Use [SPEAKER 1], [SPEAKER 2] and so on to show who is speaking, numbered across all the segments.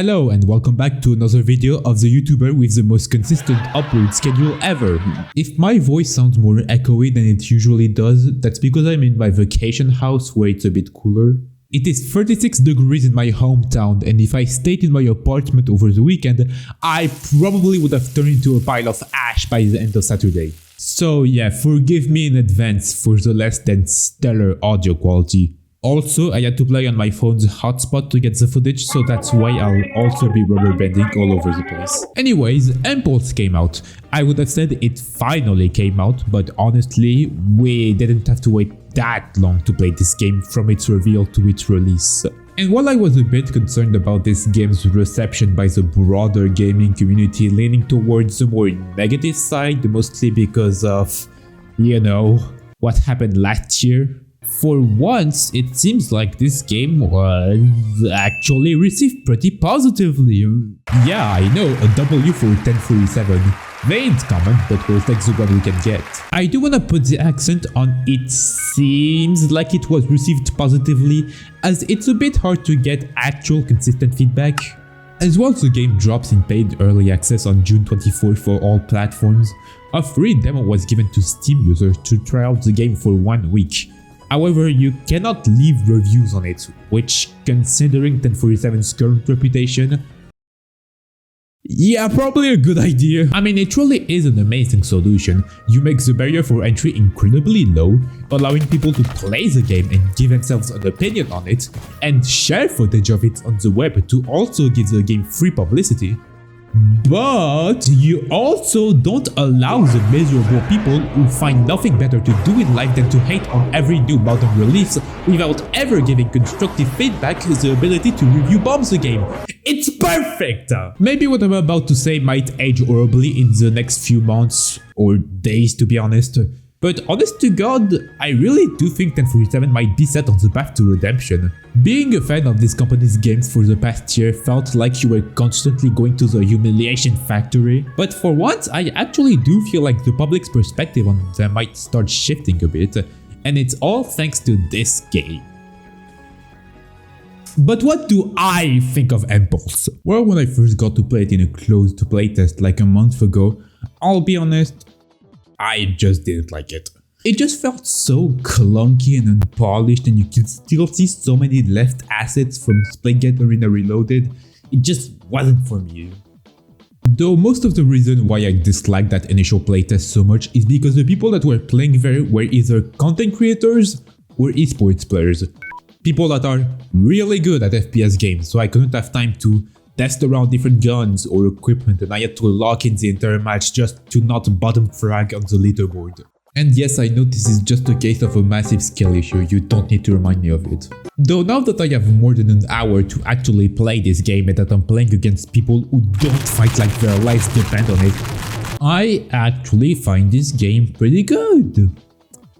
[SPEAKER 1] Hello and welcome back to another video of the YouTuber with the most consistent upload schedule ever. If my voice sounds more echoey than it usually does, that's because I'm in my vacation house where it's a bit cooler. It is 36 degrees in my hometown, and if I stayed in my apartment over the weekend, I probably would have turned into a pile of ash by the end of Saturday. So yeah, forgive me in advance for the less than stellar audio quality. Also, I had to play on my phone's hotspot to get the footage, so that's why I'll also be rubber banding all over the place. Anyways, Impulse came out. I would have said it finally came out, but honestly, we didn't have to wait that long to play this game from its reveal to its release. And while I was a bit concerned about this game's reception by the broader gaming community leaning towards the more negative side, mostly because of, you know, what happened last year, for once, it seems like this game was actually received pretty positively. Yeah, I know, a W for 1047. They ain't common, but we'll take the one we can get. I do wanna put the accent on it seems like it was received positively, as it's a bit hard to get actual consistent feedback. As once the game drops in paid early access on June 24 for all platforms, a free demo was given to Steam users to try out the game for 1 week. However, you cannot leave reviews on it, which, considering 1047's current reputation, yeah, probably a good idea. I mean, it truly is an amazing solution. You make the barrier for entry incredibly low, allowing people to play the game and give themselves an opinion on it, and share footage of it on the web to also give the game free publicity. But you also don't allow the miserable people who find nothing better to do in life than to hate on every new modern release without ever giving constructive feedback the ability to review bomb the game. It's perfect! Maybe what I'm about to say might age horribly in the next few months, or days to be honest. But honest to God, I really do think 1047 might be set on the path to redemption. Being a fan of this company's games for the past year felt like you were constantly going to the humiliation factory, but for once I actually do feel like the public's perspective on them might start shifting a bit, and it's all thanks to this game. But what do I think of Impulse? Well, when I first got to play it in a closed playtest like a month ago, I'll be honest, I just didn't like it. It just felt so clunky and unpolished, and you can still see so many left assets from Splatoon Arena Reloaded. It just wasn't for me. Though most of the reason why I disliked that initial playtest so much is because the people that were playing there were either content creators or esports players. People that are really good at FPS games, so I couldn't have time to test around different guns or equipment, and I had to lock in the entire match just to not bottom frag on the leaderboard. And yes, I know this is just a case of a massive skill issue, you don't need to remind me of it. Though now that I have more than an hour to actually play this game and that I'm playing against people who don't fight like their lives depend on it, I actually find this game pretty good.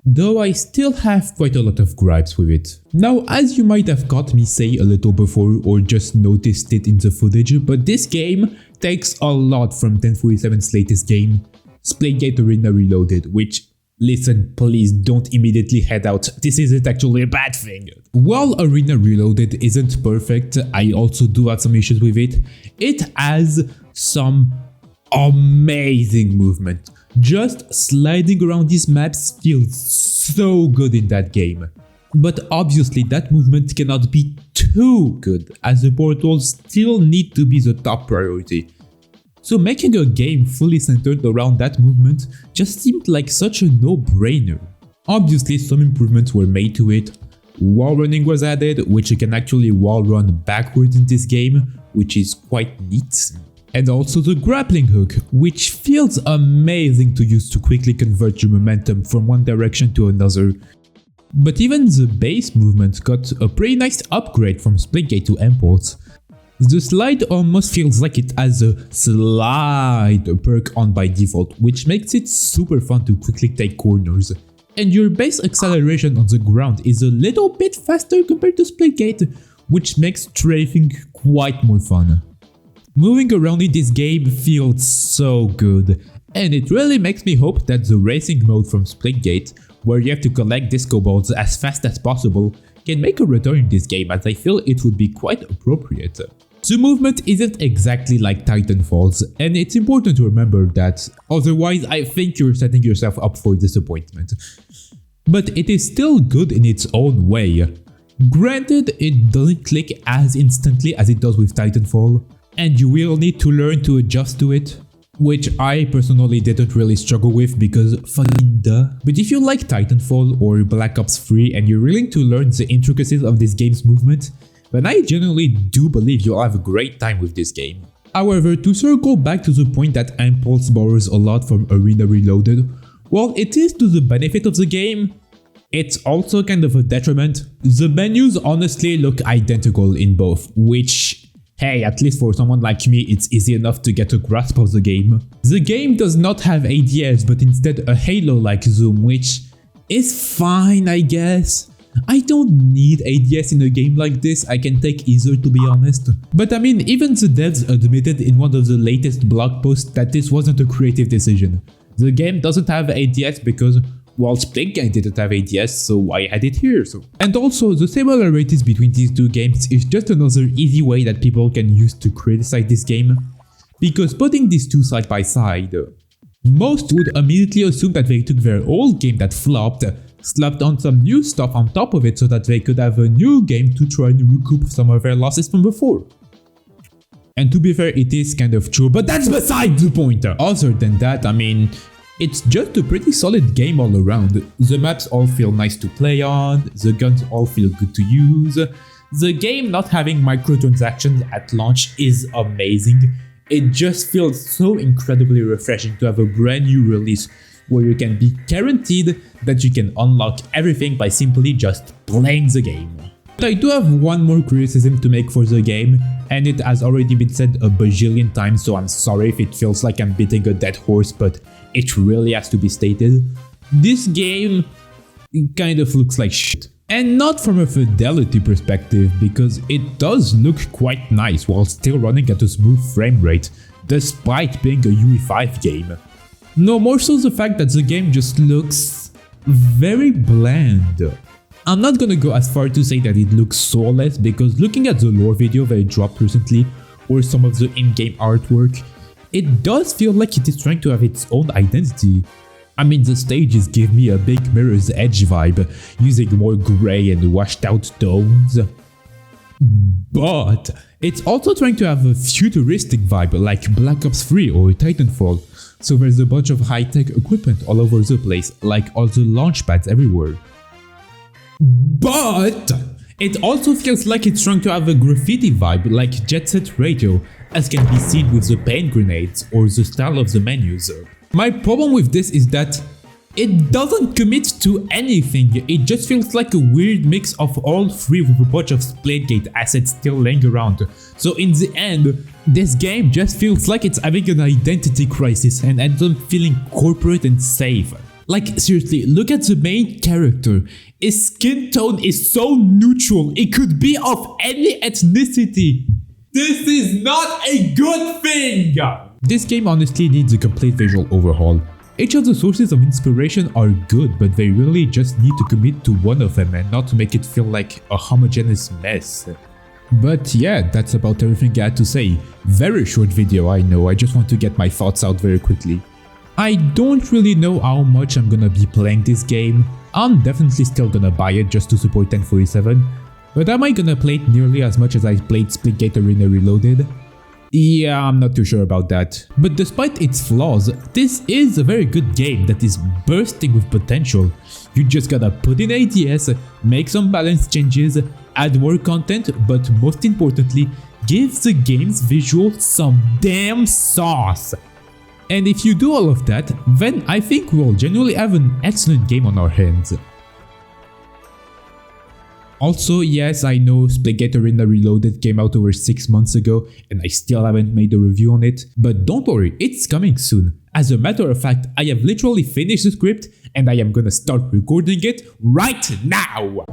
[SPEAKER 1] Though I still have quite a lot of gripes with it. Now, as you might have caught me say a little before or just noticed it in the footage, but this game takes a lot from 1047's latest game, Splatoon Arena Reloaded, which, listen, please don't immediately head out, this isn't actually a bad thing. While Arena Reloaded isn't perfect, I also do have some issues with it. It has some amazing movement. Just sliding around these maps feels so good in that game. But obviously that movement cannot be too good, as the portals still need to be the top priority. So making a game fully centered around that movement just seemed like such a no-brainer. Obviously some improvements were made to it. Wall running was added, which you can actually wall run backwards in this game, which is quite neat. And also the grappling hook, which feels amazing to use to quickly convert your momentum from one direction to another. But even the base movement got a pretty nice upgrade from Splitgate to Impulse. The slide almost feels like it has a slide perk on by default, which makes it super fun to quickly take corners. And your base acceleration on the ground is a little bit faster compared to Splitgate, which makes strafing quite more fun. Moving around in this game feels so good, and it really makes me hope that the racing mode from Splitgate, where you have to collect disco balls as fast as possible, can make a return in this game, as I feel it would be quite appropriate. The movement isn't exactly like Titanfall's, and it's important to remember that, otherwise I think you're setting yourself up for disappointment. But it is still good in its own way. Granted, it doesn't click as instantly as it does with Titanfall, and you will need to learn to adjust to it, which I personally didn't really struggle with because fucking duh. But if you like Titanfall or Black Ops 3 and you're willing to learn the intricacies of this game's movement, then I genuinely do believe you'll have a great time with this game. However, to circle back to the point that Impulse borrows a lot from Arena Reloaded, while it is to the benefit of the game, it's also kind of a detriment. The menus honestly look identical in both, which, hey, at least for someone like me, it's easy enough to get a grasp of the game. The game does not have ADS, but instead a Halo-like zoom, which is fine, I guess. I don't need ADS in a game like this, I can take either to be honest. But I mean, even the devs admitted in one of the latest blog posts that this wasn't a creative decision. The game doesn't have ADS because, well, Splitgate didn't have ADS, so I had it here. And also, the similarities between these two games is just another easy way that people can use to criticize this game. Because putting these two side by side, most would immediately assume that they took their old game that flopped, slapped on some new stuff on top of it so that they could have a new game to try and recoup some of their losses from before. And to be fair, it is kind of true, but that's beside the point. Other than that, I mean, it's just a pretty solid game all around. The maps all feel nice to play on, the guns all feel good to use. The game not having microtransactions at launch is amazing. It just feels so incredibly refreshing to have a brand new release where you can be guaranteed that you can unlock everything by simply just playing the game. But I do have one more criticism to make for the game, and it has already been said a bajillion times, so I'm sorry if it feels like I'm beating a dead horse, but it really has to be stated. This game kind of looks like shit. And not from a fidelity perspective, because it does look quite nice while still running at a smooth frame rate, despite being a UE5 game. No, more so the fact that the game just looks very bland. I'm not gonna go as far to say that it looks soulless, because looking at the lore video they dropped recently, or some of the in-game artwork, it does feel like it is trying to have its own identity. I mean, the stages give me a big Mirror's Edge vibe, using more grey and washed out tones. But it's also trying to have a futuristic vibe like Black Ops 3 or Titanfall, so there's a bunch of high-tech equipment all over the place, like all the launch pads everywhere. But it also feels like it's trying to have a graffiti vibe like Jet Set Radio, as can be seen with the paint grenades or the style of the menus. My problem with this is that it doesn't commit to anything, it just feels like a weird mix of all three with a bunch of Splitgate assets still laying around. So in the end, this game just feels like it's having an identity crisis and ends up feeling corporate and safe. Like seriously, look at the main character. His skin tone is so neutral, it could be of any ethnicity. This is not a good thing! This game honestly needs a complete visual overhaul. Each of the sources of inspiration are good, but they really just need to commit to one of them and not make it feel like a homogeneous mess. But yeah, that's about everything I had to say. Very short video, I know, I just want to get my thoughts out very quickly. I don't really know how much I'm gonna be playing this game. I'm definitely still gonna buy it just to support 1047, but am I gonna play it nearly as much as I played Splitgate Arena Reloaded? Yeah, I'm not too sure about that. But despite its flaws, this is a very good game that is bursting with potential. You just gotta put in ADS, make some balance changes, add more content, but most importantly, give the game's visuals some damn sauce. And if you do all of that, then I think we'll genuinely have an excellent game on our hands. Also, yes, I know Splitgate Arena Reloaded came out over 6 months ago and I still haven't made a review on it, but don't worry, it's coming soon. As a matter of fact, I have literally finished the script and I am gonna start recording it right now!